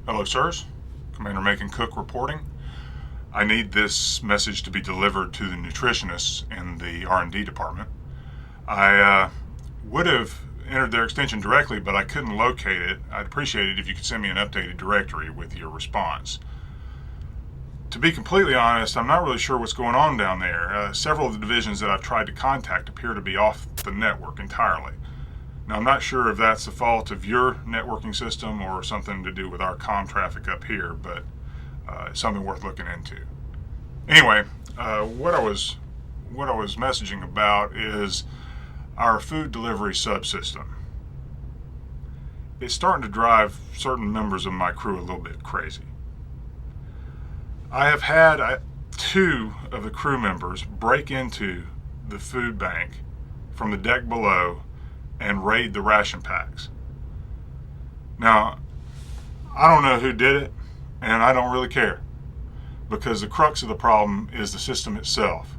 Hello, sirs. Commander Macon Cook reporting. I need this message to be delivered to the nutritionists in the R&D department. I would have entered their extension directly, but I couldn't locate it. I'd appreciate it if you could send me an updated directory with your response. To be completely honest, I'm not really sure what's going on down there. Several of the divisions that I've tried to contact appear to be off the network entirely. Now, I'm not sure if that's the fault of your networking system or something to do with our comm traffic up here, but it's something worth looking into. Anyway, what I was messaging about is our food delivery subsystem. It's starting to drive certain members of my crew a little bit crazy. I have had two of the crew members break into the food bank from the deck below and raid the ration packs. Now, I don't know who did it, and I don't really care, because the crux of the problem is the system itself.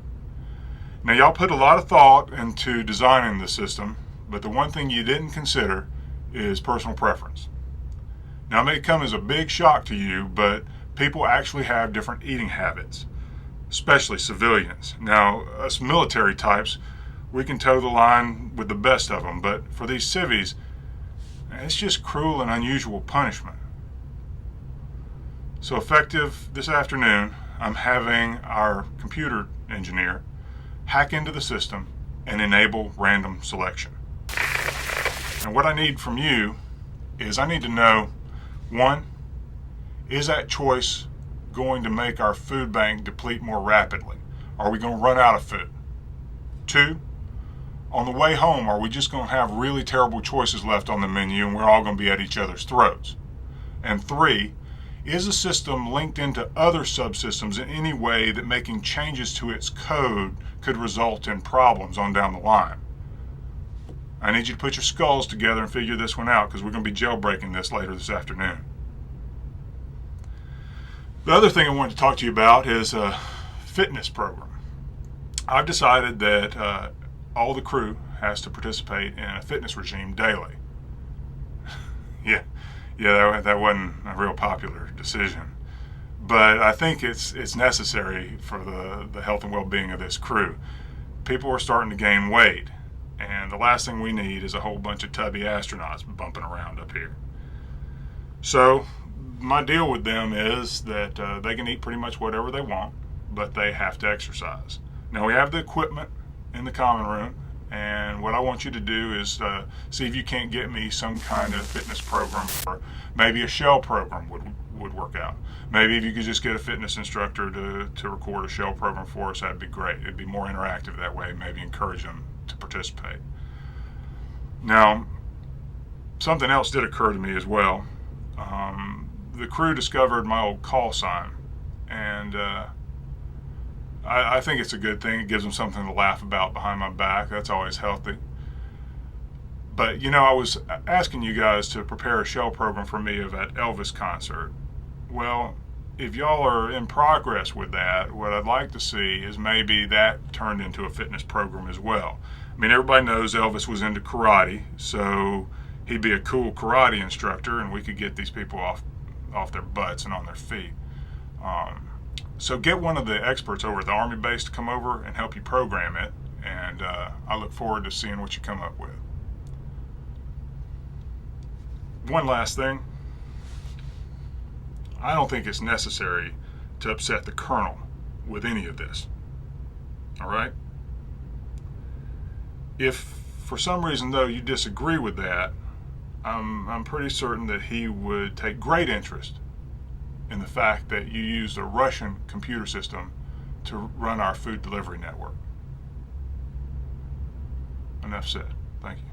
Now, y'all put a lot of thought into designing the system, but the one thing you didn't consider is personal preference. Now, it may come as a big shock to you, but people actually have different eating habits, especially civilians. Now, us military types, we can toe the line with the best of them, but for these civvies, it's just cruel and unusual punishment. So effective this afternoon, I'm having our computer engineer hack into the system and enable random selection. And what I need from you is I need to know, one, is that choice going to make our food bank deplete more rapidly? Are we going to run out of food? Two, on the way home, are we just going to have really terrible choices left on the menu and we're all going to be at each other's throats? And three, is the system linked into other subsystems in any way that making changes to its code could result in problems on down the line? I need you to put your skulls together and figure this one out, because we're going to be jailbreaking this later this afternoon. The other thing I wanted to talk to you about is a fitness program. I've decided that all the crew has to participate in a fitness regime daily. Yeah, that wasn't a real popular decision, but I think it's necessary for the health and well-being of this crew. People are starting to gain weight, and the last thing we need is a whole bunch of tubby astronauts bumping around up here. So my deal with them is that they can eat pretty much whatever they want, but they have to exercise. Now, we have the equipment in the common room, and what I want you to do is see if you can't get me some kind of fitness program, or maybe a shell program would work out. Maybe if you could just get a fitness instructor to record a shell program for us, that'd be great. It'd be more interactive that way, maybe encourage them to participate. Now, something else did occur to me as well. The crew discovered my old call sign, and I think it's a good thing. It gives them something to laugh about behind my back. That's always healthy. But, I was asking you guys to prepare a shell program for me of that Elvis concert. Well, if y'all are in progress with that, what I'd like to see is maybe that turned into a fitness program as well. I mean, everybody knows Elvis was into karate, so he'd be a cool karate instructor, and we could get these people off their butts and on their feet. So get one of the experts over at the Army base to come over and help you program it, and I look forward to seeing what you come up with. One last thing. I don't think it's necessary to upset the colonel with any of this. All right? If for some reason, though, you disagree with that, I'm pretty certain that he would take great interest in the fact that you used a Russian computer system to run our food delivery network. Enough said. Thank you.